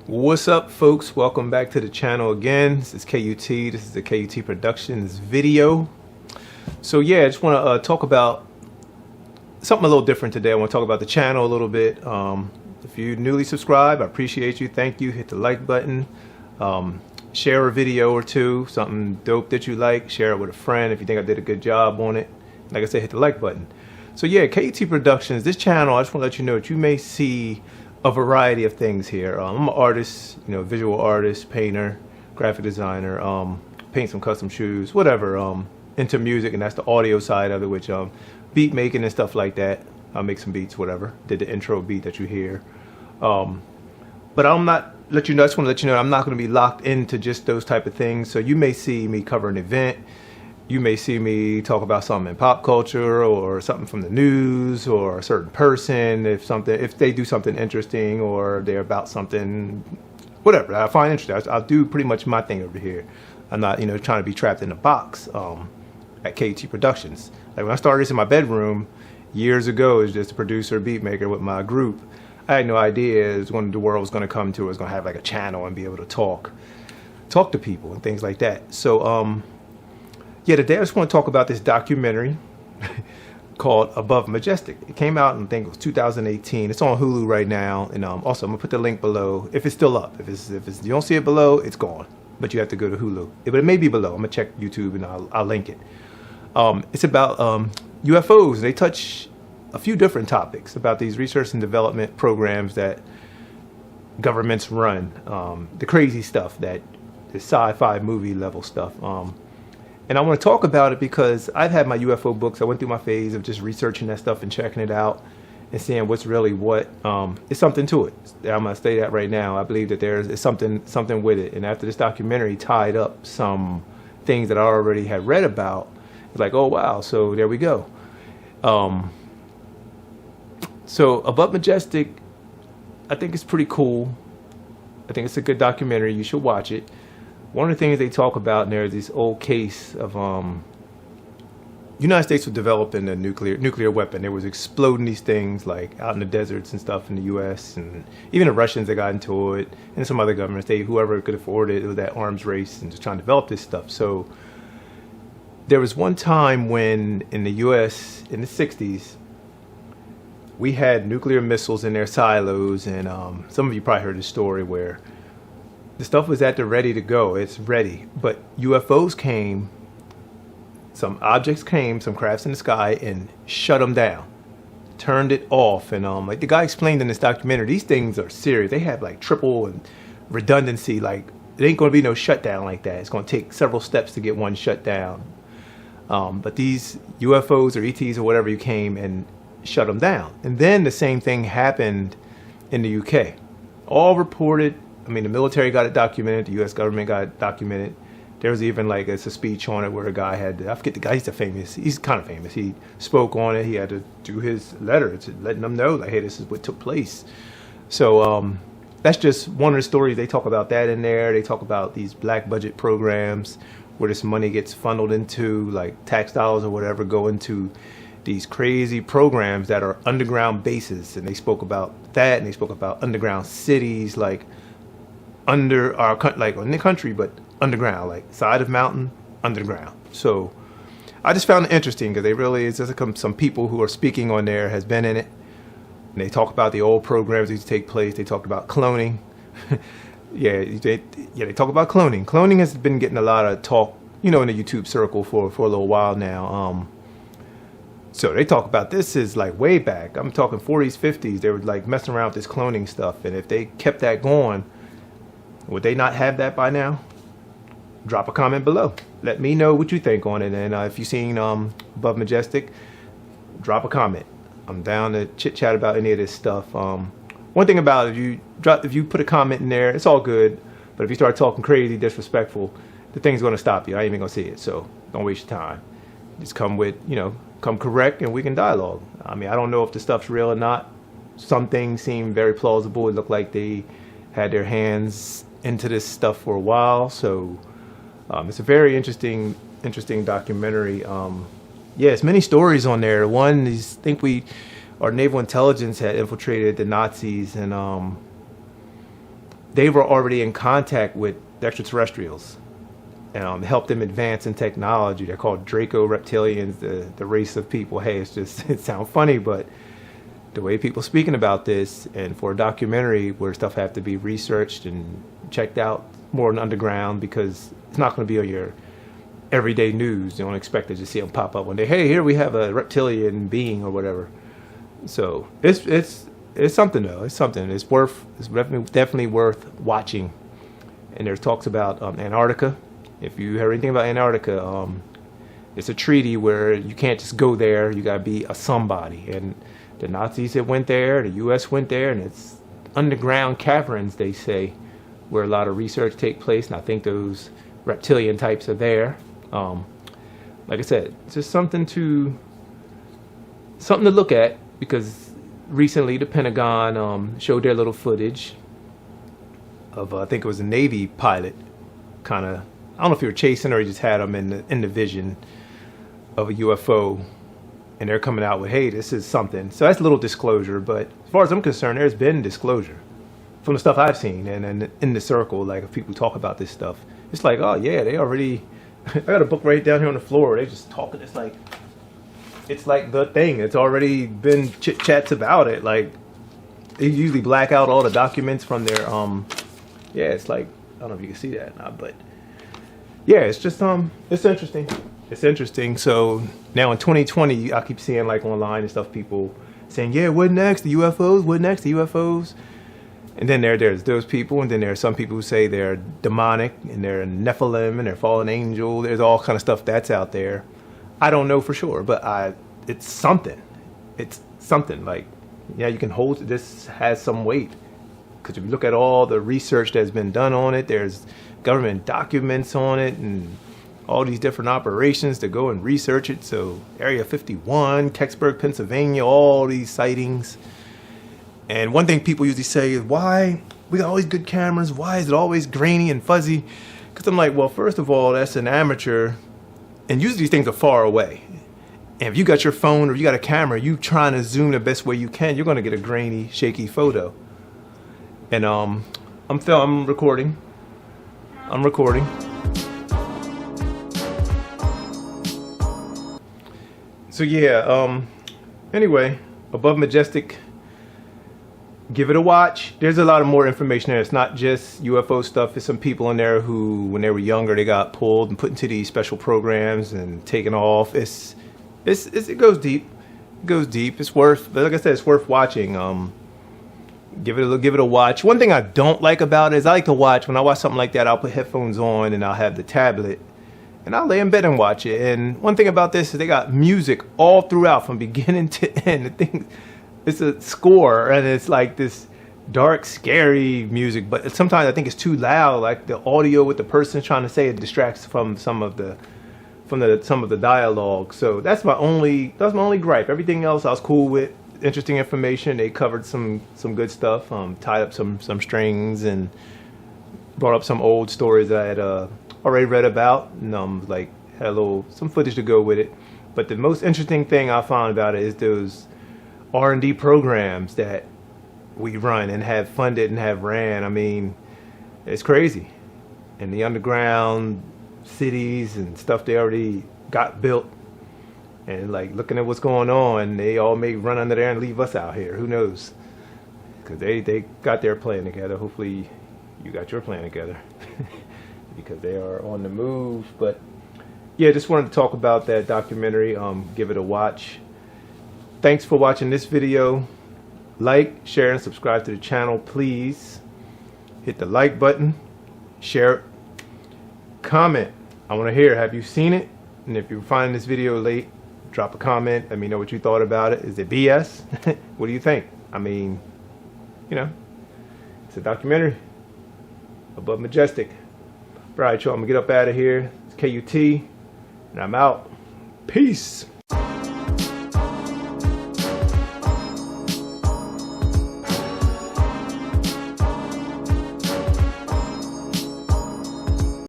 What's up, folks? Welcome back to the channel again. This is KUT. This is the KUT Productionz video. So yeah, I just want to talk about something a little different today. I want to talk about the channel a little bit. If you newly subscribed, I appreciate you. Thank you. Hit the like button. Share a video or two, something dope that you like. Share it with a friend if you think I did a good job on it. Like I said, hit the like button. So yeah, KUT Productionz, this channel, I just want to let you know that you may see a variety of things here. I'm an artist, visual artist, painter, graphic designer, paint some custom shoes, whatever, into music, and that's the audio side of it, which beat making and stuff like that. I'll make some beats, whatever. Did the intro beat that you hear. But I'm not, I just want to let you know I'm not going to be locked into just those type of things. So you may see me cover an event. You may see me talk about something in pop culture or something from the news or a certain person, if they do something interesting or they're about something, whatever I find interesting. I'll do pretty much my thing over here. I'm not, trying to be trapped in a box at KUT Productionz. Like when I started this in my bedroom years ago as just a producer, beat maker with my group, I had no idea when the world was going to come to it, was going to have like a channel and be able to talk to people and things like that. So yeah, today I just want to talk about this documentary called Above Majestic. It came out in, I think it was 2018. It's on Hulu right now, and also I'm gonna put the link below if it's still up. If you don't see it below, it's gone. But you have to go to Hulu. But it may be below. I'm gonna check YouTube and I'll link it. It's about UFOs. They touch a few different topics about these research and development programs that governments run. The crazy stuff, the sci-fi movie level stuff. And I want to talk about it because I've had my UFO books. I went through my phase of just researching that stuff and checking it out and seeing what's really what. It's something to it. I'm going to say that right now. I believe that there's something with it. And after this documentary tied up some things that I already had read about, it's like, oh, wow. So there we go. So Above Majestic, I think it's pretty cool. I think it's a good documentary. You should watch it. One of the things they talk about in there is this old case of United States was developing a nuclear weapon. They was exploding these things like out in the deserts and stuff in the U.S. and even the Russians, they got into it, and some other governments. Whoever could afford it, it was that arms race and just trying to develop this stuff. So there was one time when in the U.S. in the 60s, we had nuclear missiles in their silos, and some of you probably heard the story where the stuff was at the ready to go. It's ready. But UFOs came, some objects came, some crafts in the sky, and shut them down. Turned it off. And like the guy explained in this documentary, these things are serious. They have like triple and redundancy. Like it ain't going to be no shutdown like that. It's going to take several steps to get one shut down. But these UFOs or ETs or whatever, you came and shut them down. And then the same thing happened in the UK. All reported. I mean, the military got it documented. The U.S. government got it documented. There was even like it's a speech on it where a guy had, I forget the guy, he's kind of famous. He spoke on it. He had to do his letter to letting them know, like, hey, this is what took place. So that's just one of the stories. They talk about that in there. They talk about these black budget programs where this money gets funneled into, like tax dollars or whatever, go into these crazy programs that are underground bases. And they spoke about that, and they spoke about underground cities, like under our like in the country, but underground, like side of mountain, underground. So I just found it interesting because it's just some people who are speaking on there has been in it, and they talk about the old programs that used to take place. They talked about cloning. They talk about cloning. Cloning has been getting a lot of talk, in the YouTube circle for a little while now. So they talk about this is like way back. I'm talking 40s, 50s. They were like messing around with this cloning stuff, and if they kept that going, would they not have that by now? Drop a comment below. Let me know what you think on it. And if you've seen Above Majestic, drop a comment. I'm down to chit chat about any of this stuff. One thing about it, if you put a comment in there, it's all good. But if you start talking crazy, disrespectful, the thing's going to stop you. I ain't even going to see it. So don't waste your time. Just come correct, and we can dialogue. I mean, I don't know if the stuff's real or not. Some things seem very plausible. It looked like they had their hands into this stuff for a while. So it's a very interesting documentary. It's many stories on there. One is, our naval intelligence had infiltrated the Nazis, and they were already in contact with the extraterrestrials and helped them advance in technology. They're called Draco reptilians, the race of people. Hey, it sounds funny, but the way people speaking about this, and for a documentary where stuff have to be researched and checked out more in the underground, because it's not going to be on your everyday news. You don't expect to just see them pop up one day. Hey, here we have a reptilian being or whatever. So it's something though. It's something. It's definitely worth watching. And there's talks about Antarctica. If you heard anything about Antarctica, it's a treaty where you can't just go there. You gotta be a somebody. And the Nazis that went there, the U.S. went there, and it's underground caverns, they say, where a lot of research take place. And I think those reptilian types are there. Like I said, it's just something to look at, because recently the Pentagon showed their little footage of I think it was a Navy pilot, kind of, I don't know if he were chasing or he just had them in the vision of a UFO, and they're coming out with, hey, this is something. So that's a little disclosure, but as far as I'm concerned, there's been disclosure from the stuff I've seen and in the circle. Like, if people talk about this stuff, it's like, oh yeah, they already I got a book right down here on the floor. They just talking. It's like the thing. It's already been chit chats about it. Like, they usually black out all the documents from their yeah, it's like, I don't know if you can see that or not, but yeah, it's just it's interesting. It's interesting. So now in 2020, I keep seeing like online and stuff, people saying, yeah, what next? The UFOs? What next? The UFOs? And then there's those people, and then there are some people who say they're demonic and they're Nephilim and they're fallen angel. There's all kind of stuff that's out there. I don't know for sure, but it's something. It's something. Like, yeah, you can hold, this has some weight. Because if you look at all the research that's been done on it, there's government documents on it and all these different operations to go and research it. So Area 51, Kecksburg, Pennsylvania, all these sightings. And one thing people usually say is, why we got all these good cameras, why is it always grainy and fuzzy? Because I'm like, well, first of all, that's an amateur, and usually these things are far away. And if you got your phone or you got a camera, you trying to zoom the best way you can, you're going to get a grainy, shaky photo. And I'm recording. So yeah, anyway, Above Majestic, give it a watch. There's a lot of more information there. It's not just UFO stuff. There's some people in there who, when they were younger, they got pulled and put into these special programs and taken off. It goes deep. It goes deep. It's worth, but like I said, it's worth watching. Give it a watch. One thing I don't like about it is I like to watch, when I watch something like that, I'll put headphones on and I'll have the tablet and I'll lay in bed and watch it. And one thing about this is they got music all throughout from beginning to end. The thing, it's a score, and it's like this dark, scary music, but sometimes I think it's too loud. Like the audio with the person trying to say it distracts from some of the dialogue. So that's my only gripe. Everything else I was cool with. Interesting information. They covered some good stuff. Tied up some strings and brought up some old stories that I had already read about, and like had some footage to go with it. But the most interesting thing I found about it is those R&D programs that we run and have funded and have ran. I mean, it's crazy. And the underground cities and stuff they already got built, and like looking at what's going on, they all may run under there and leave us out here. Who knows? Because they got their plan together. Hopefully you got your plan together because they are on the move. But yeah, just wanted to talk about that documentary. Give it a watch. Thanks for watching this video. Like, share, and subscribe to the channel, please. Hit the like button, share it, comment. I want to hear, have you seen it? And if you're finding this video late, drop a comment. Let me know what you thought about it. Is it BS? What do you think? I mean, you know, it's a documentary. Above Majestic. All right, y'all, I'm going to get up out of here. It's KUT, and I'm out. Peace.